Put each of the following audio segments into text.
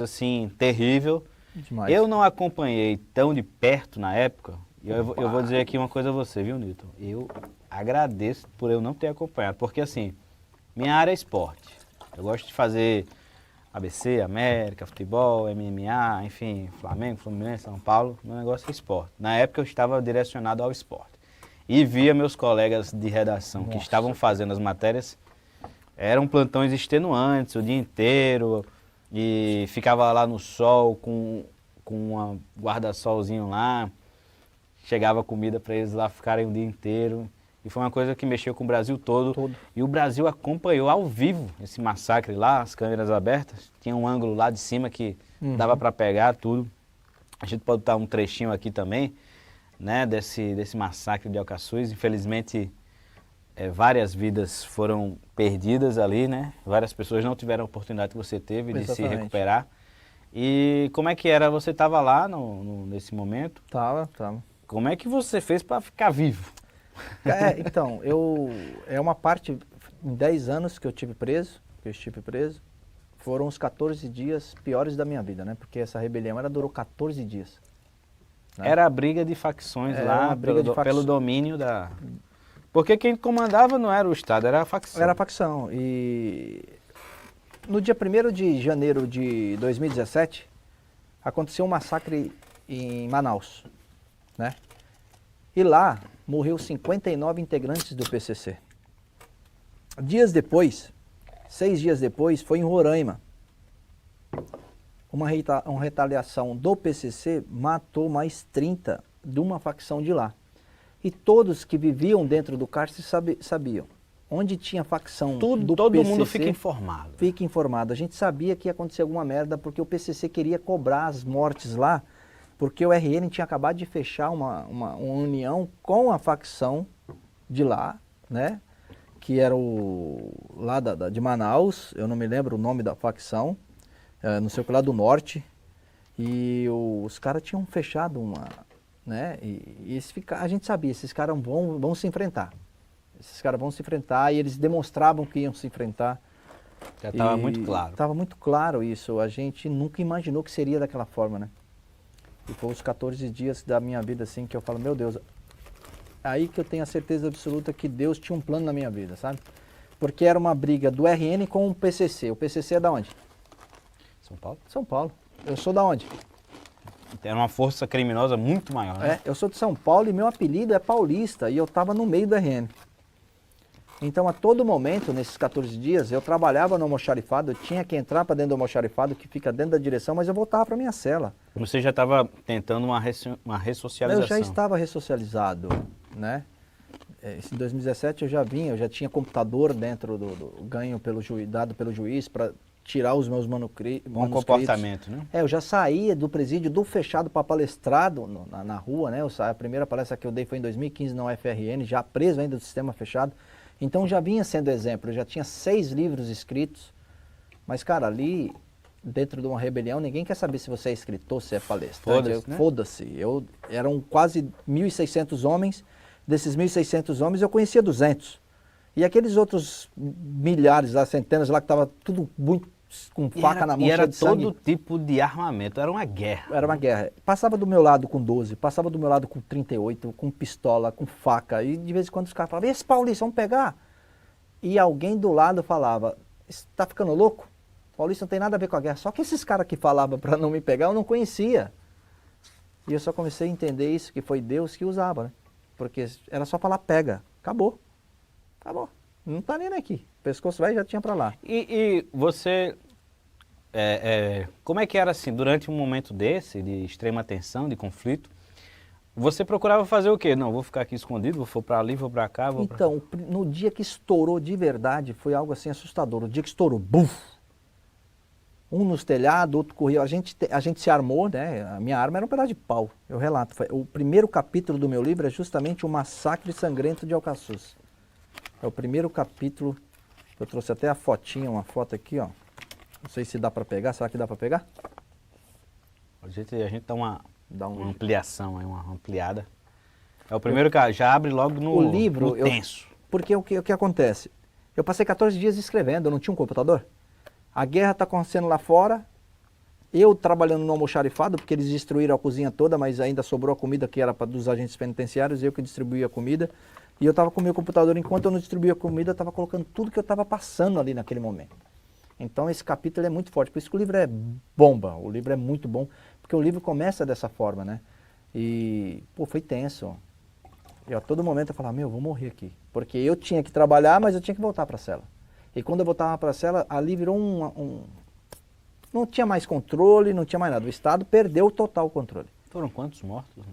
assim, terrível. Demais. Eu não acompanhei tão de perto na época, e eu vou dizer aqui uma coisa a você, viu, Newton? Eu agradeço por eu não ter acompanhado, porque assim, minha área é esporte. Eu gosto de fazer ABC, América, futebol, MMA, enfim, Flamengo, Fluminense, São Paulo, meu negócio é esporte. Na época eu estava direcionado ao esporte. E via meus colegas de redação que estavam fazendo as matérias, eram plantões extenuantes o dia inteiro, e ficava lá no sol com um guarda-solzinho lá, chegava comida para eles lá ficarem o dia inteiro. E foi uma coisa que mexeu com o Brasil todo. E o Brasil acompanhou ao vivo esse massacre lá, as câmeras abertas. Tinha um ângulo lá de cima que dava para pegar tudo. A gente pode botar um trechinho aqui também, né, desse massacre de Alcaçuz. Infelizmente, várias vidas foram perdidas ali, né? Várias pessoas não tiveram a oportunidade que você teve de se recuperar. E como é que era? Você estava lá nesse momento? Tava. Como é que você fez para ficar vivo? Então, é uma parte, em 10 anos que eu estive preso, foram os 14 dias piores da minha vida, né? Porque essa rebelião, ela durou 14 dias. Né? Era a briga de facções lá, pelo domínio da... Porque quem comandava não era o Estado, era a facção. Era a facção. E no dia 1º de janeiro de 2017, aconteceu um massacre em Manaus, né? E lá morreu 59 integrantes do PCC. Dias depois, 6 dias depois, foi em Roraima. Uma retaliação do PCC matou mais 30 de uma facção de lá. E todos que viviam dentro do cárcere sabiam. Onde tinha facção do PCC... Todo mundo fica informado. Fica informado. A gente sabia que ia acontecer alguma merda porque o PCC queria cobrar as mortes lá, porque o RN tinha acabado de fechar uma união com a facção de lá, né? Que era o lá de Manaus, eu não me lembro o nome da facção, não sei o que lá do norte, e os caras tinham fechado uma, né? E a gente sabia, esses caras vão se enfrentar. Esses caras vão se enfrentar e eles demonstravam que iam se enfrentar. Já estava muito claro. Estava muito claro isso, a gente nunca imaginou que seria daquela forma, né? E foi os 14 dias da minha vida assim que eu falo, meu Deus, aí que eu tenho a certeza absoluta que Deus tinha um plano na minha vida, sabe? Porque era uma briga do RN com o PCC. O PCC é da onde? São Paulo? São Paulo. Eu sou da onde? Era uma força criminosa muito maior, né? Eu sou de São Paulo e meu apelido é Paulista e eu estava no meio do RN. Então, a todo momento, nesses 14 dias, eu trabalhava no almoxarifado, eu tinha que entrar para dentro do almoxarifado, que fica dentro da direção, mas eu voltava para minha cela. Você já estava tentando uma ressocialização? Eu já estava ressocializado, né? Em 2017 eu já tinha computador dentro do ganho dado pelo juiz para tirar os meus manuscritos. Bom comportamento, né? Eu já saía do presídio do fechado para palestrado na rua, né? A primeira palestra que eu dei foi em 2015 na UFRN, já preso ainda do sistema fechado. Então já vinha sendo exemplo, eu já tinha 6 livros escritos, mas cara, ali dentro de uma rebelião ninguém quer saber se você é escritor, se é palestrante, foda-se, né? Eram quase 1.600 homens, desses 1.600 homens eu conhecia 200, e aqueles outros milhares, centenas lá que estavam tudo muito com faca na mão, e era de sangue. todo tipo de armamento, era uma guerra. Era uma guerra. Passava do meu lado com 12, passava do meu lado com 38, com pistola, com faca. E de vez em quando os caras falavam, esse Paulista, vamos pegar? E alguém do lado falava, tá ficando louco? Paulista não tem nada a ver com a guerra. Só que esses caras que falavam para não me pegar, eu não conhecia. E eu só comecei a entender isso, que foi Deus que usava, né? Porque era só falar, pega. Acabou. Acabou. Não tá nem aqui. O pescoço velho já tinha para lá. E você, como é que era assim, durante um momento desse, de extrema tensão, de conflito, você procurava fazer o quê? Não, vou ficar aqui escondido, vou para ali, vou para cá, vou Então, no dia que estourou de verdade, foi algo assim assustador. O dia que estourou, buf! Um nos telhados, outro corria. A gente se armou, né? A minha arma era um pedaço de pau. Eu relato. O primeiro capítulo do meu livro é justamente o Massacre Sangrento de Alcaçuz. É o primeiro capítulo. Eu trouxe até a fotinha, uma foto aqui, ó. Não sei se dá para pegar. Será que dá para pegar? A gente dá uma ampliação, uma ampliada. É o primeiro que já abre logo no livro, no tenso. Porque o que acontece? Eu passei 14 dias escrevendo, eu não tinha um computador. A guerra está acontecendo lá fora Eu trabalhando no almoxarifado, porque eles destruíram a cozinha toda, mas ainda sobrou a comida que era dos agentes penitenciários, eu que distribuía a comida. E eu estava com o meu computador, enquanto eu não distribuía a comida, eu estava colocando tudo que eu estava passando ali naquele momento. Então esse capítulo é muito forte, por isso que o livro é bomba, o livro é muito bom, porque o livro começa dessa forma, né? E, pô, foi tenso. E a todo momento eu falava, meu, eu vou morrer aqui. Porque eu tinha que trabalhar, mas eu tinha que voltar para a cela. E quando eu voltava para a cela, ali virou não tinha mais controle, não tinha mais nada. O Estado perdeu o total controle. Foram quantos mortos?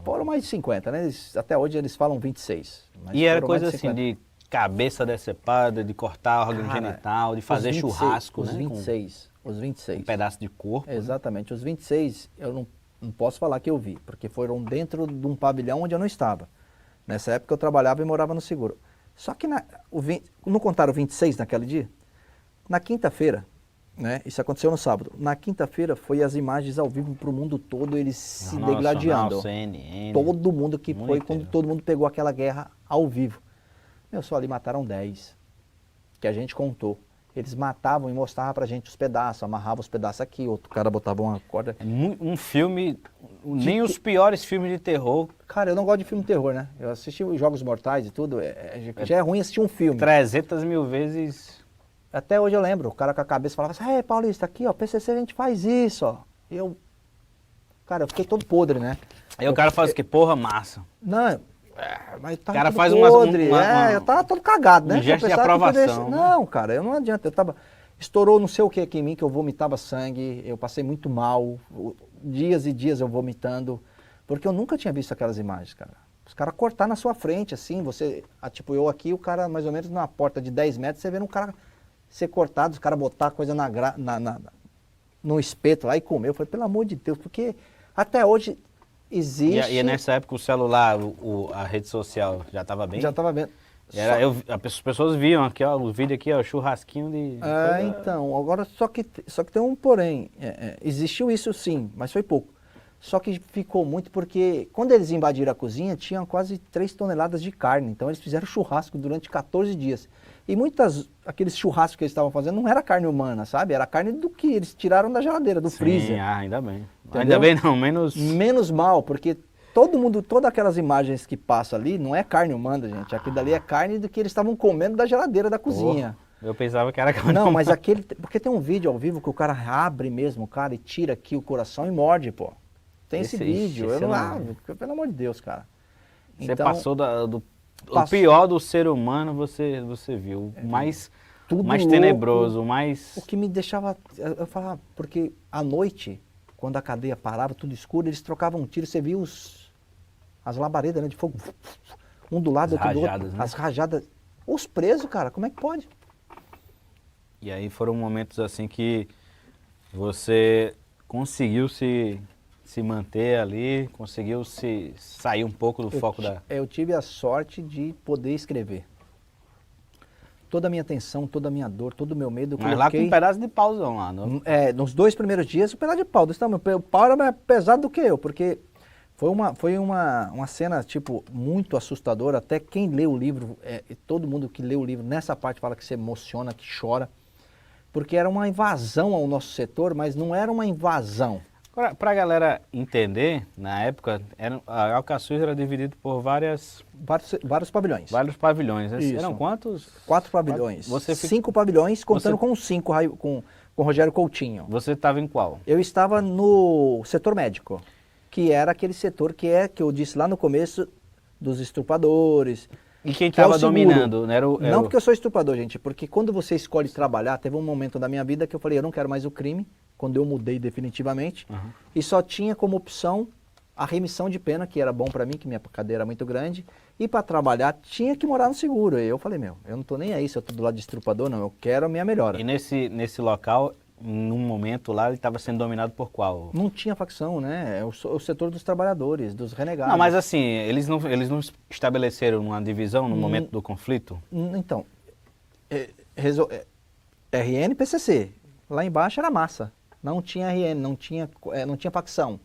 Foram mais de 50, né? Até hoje eles falam 26. E era coisa assim de cabeça decepada, de cortar órgão genital, de fazer 26, churrasco, os né? 26, os 26. Um pedaço de corpo. Exatamente. Os 26, eu não posso falar que eu vi, porque foram dentro de um pavilhão onde eu não estava. Nessa época eu trabalhava e morava no seguro. Só que não contaram 26 naquele dia? Na quinta-feira, né? Isso aconteceu no sábado. Na quinta-feira foi as imagens ao vivo para o mundo todo, eles se degladiando. CNN, todo mundo que foi inteiro. quando todo mundo pegou aquela guerra ao vivo. Meu, só ali mataram 10, que a gente contou. Eles matavam e mostravam pra gente os pedaços, amarravam os pedaços aqui, outro cara botava uma corda. É um filme, nem os piores filmes de terror. Cara, eu não gosto de filme de terror, né? Eu assisti os Jogos Mortais e tudo, já é ruim assistir um filme. 300 mil vezes. Até hoje eu lembro, o cara com a cabeça falava assim, ei, Paulista, aqui ó, PCC a gente faz isso, ó. Cara, eu fiquei todo podre, né? Aí o cara faz o que? Porra, massa. Não, mas tá O cara tudo faz podre, eu tava todo cagado, né? Um gesto de aprovação. Não, cara, eu não adianta, estourou não sei o que aqui em mim, que eu vomitava sangue, eu passei muito mal, dias e dias eu vomitando, porque eu nunca tinha visto aquelas imagens, cara. Os caras cortar na sua frente, assim, tipo eu aqui, o cara mais ou menos na porta de 10 metros, você vendo um cara ser cortado, os caras botar coisa no espeto lá e comer. Eu falei, pelo amor de Deus, porque até hoje existe... E nessa época o celular, a rede social já estava bem? Já estava bem. As pessoas viam aqui, ó, o vídeo aqui, ó, churrasquinho de... Então, agora só que tem um porém. Existiu isso sim, mas foi pouco. Só que ficou muito porque quando eles invadiram a cozinha, tinham quase 3 toneladas de carne. Então eles fizeram churrasco durante 14 dias. E aqueles churrascos que eles estavam fazendo não era carne humana, sabe? Era carne do que eles tiraram da geladeira, do freezer. Ainda bem. Entendeu? Ainda bem não, menos... Menos mal, porque todas aquelas imagens que passam ali não é carne humana, gente. Aquilo dali é carne do que eles estavam comendo da geladeira da cozinha. Eu pensava que era carne Não, humana. mas porque tem um vídeo ao vivo que o cara abre mesmo, cara, e tira aqui o coração e morde, pô. Tem esse vídeo, eu não pelo amor de Deus, cara. Você Então, passou o pior do ser humano, você viu. O mais tenebroso, o mais... O que me deixava... Eu falava, porque à noite, quando a cadeia parava, tudo escuro, eles trocavam um tiro, você via as labaredas, né, de fogo, um do lado, outro do outro. Né? As rajadas. Os presos, cara, como é que pode? E aí foram momentos assim que você conseguiu se manter ali, conseguiu sair um pouco do foco da... Eu tive a sorte de poder escrever. Toda a minha tensão, toda a minha dor, todo o meu medo... Mas lá com um pedaço de pauzão lá, não? Nos 2 primeiros dias, um pedaço de pau. O pau era mais pesado do que eu, porque foi uma cena, tipo, muito assustadora. Até quem lê o livro, todo mundo que lê o livro, nessa parte fala que se emociona, que chora. Porque era uma invasão ao nosso setor, mas não era uma invasão. Agora, para a galera entender, na época, a Alcaçuz era dividido por vários pavilhões. Vários pavilhões. Isso. Eram quantos? 4 pavilhões. 5 pavilhões, contando com os 5 com Rogério Coutinho. Você estava em qual? Eu estava no setor médico, que era aquele setor que eu disse lá no começo, dos estupradores. E quem estava dominando? Não porque eu sou estuprador, gente, porque quando você escolhe trabalhar, teve um momento da minha vida que eu falei, eu não quero mais o crime, quando eu mudei definitivamente, e só tinha como opção a remissão de pena, que era bom para mim, que minha cadeia era muito grande, e para trabalhar tinha que morar no seguro. E eu falei, eu não tô nem aí se eu tô do lado de estrupador, não, eu quero a minha melhora. E nesse local, num momento lá, ele estava sendo dominado por qual? Não tinha facção, né? É o setor dos trabalhadores, dos renegados. Não, mas assim, eles não estabeleceram uma divisão no momento do conflito? Então, RN, PCC. Lá embaixo era massa. Não tinha RN, não tinha facção.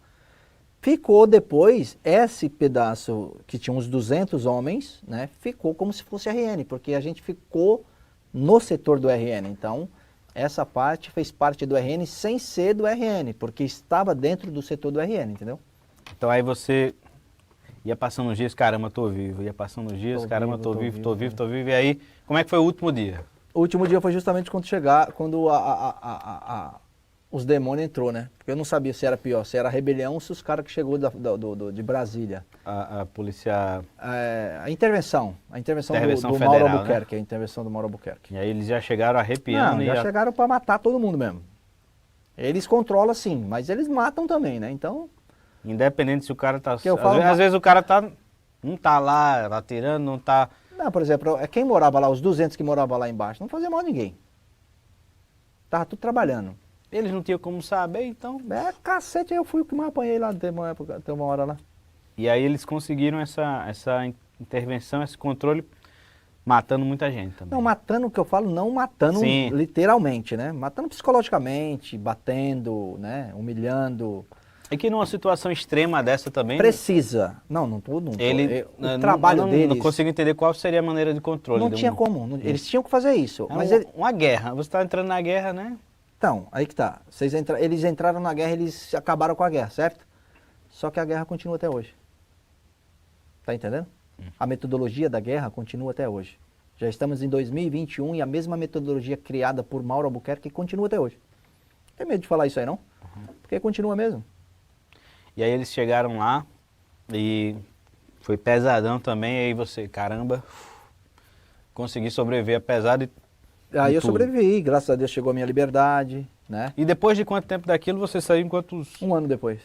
Ficou depois, esse pedaço que tinha uns 200 homens, né? Ficou como se fosse RN, porque a gente ficou no setor do RN. Então, essa parte fez parte do RN sem ser do RN, porque estava dentro do setor do RN, entendeu? Então aí você ia passando os dias, caramba, tô vivo. Ia passando os dias, caramba, tô vivo, tô vivo, tô vivo. E aí, como é que foi o último dia? O último dia foi justamente quando os demônios entrou, né? Porque eu não sabia se era pior, se era a rebelião ou se os caras que chegou de Brasília. A polícia... A intervenção Intervenção do federal, Mauro Albuquerque, né? a intervenção do Mauro Albuquerque. E aí eles já chegaram arrepiando Não, e já chegaram para matar todo mundo mesmo. Eles controlam sim, mas eles matam também, né? Então, independente se o cara tá... eu falo- Às vezes o cara não tá lá atirando, não tá... não, por exemplo, quem morava lá, os 200 que moravam lá embaixo, não fazia mal a ninguém. Tava tudo trabalhando. Eles não tinham como saber, então... Cacete, eu fui o que mais apanhei lá, tem uma hora lá. E aí eles conseguiram essa intervenção, esse controle, matando muita gente também. Não, matando o que eu falo, não matando Sim. literalmente, né? Matando psicologicamente, batendo, né? Humilhando. E que numa situação extrema dessa também... Precisa. Não tô. O trabalho não, deles. Não consigo entender qual seria a maneira de controle. Não tinha como. Eles tinham que fazer isso. Mas uma guerra. Você está entrando na guerra, né? então, aí que tá. Eles entraram na guerra, eles acabaram com a guerra, certo? Só que a guerra continua até hoje. Tá entendendo? A metodologia da guerra continua até hoje. Já estamos em 2021 e a mesma metodologia criada por Mauro Albuquerque continua até hoje. Não tem medo de falar isso aí, não? Porque continua mesmo. E aí eles chegaram lá e foi pesadão também. E aí você, caramba, consegui sobreviver apesar de... Aí eu tudo. sobrevivi, graças a Deus chegou a minha liberdade, né? E depois de quanto tempo daquilo você saiu em quantos... 1 ano depois.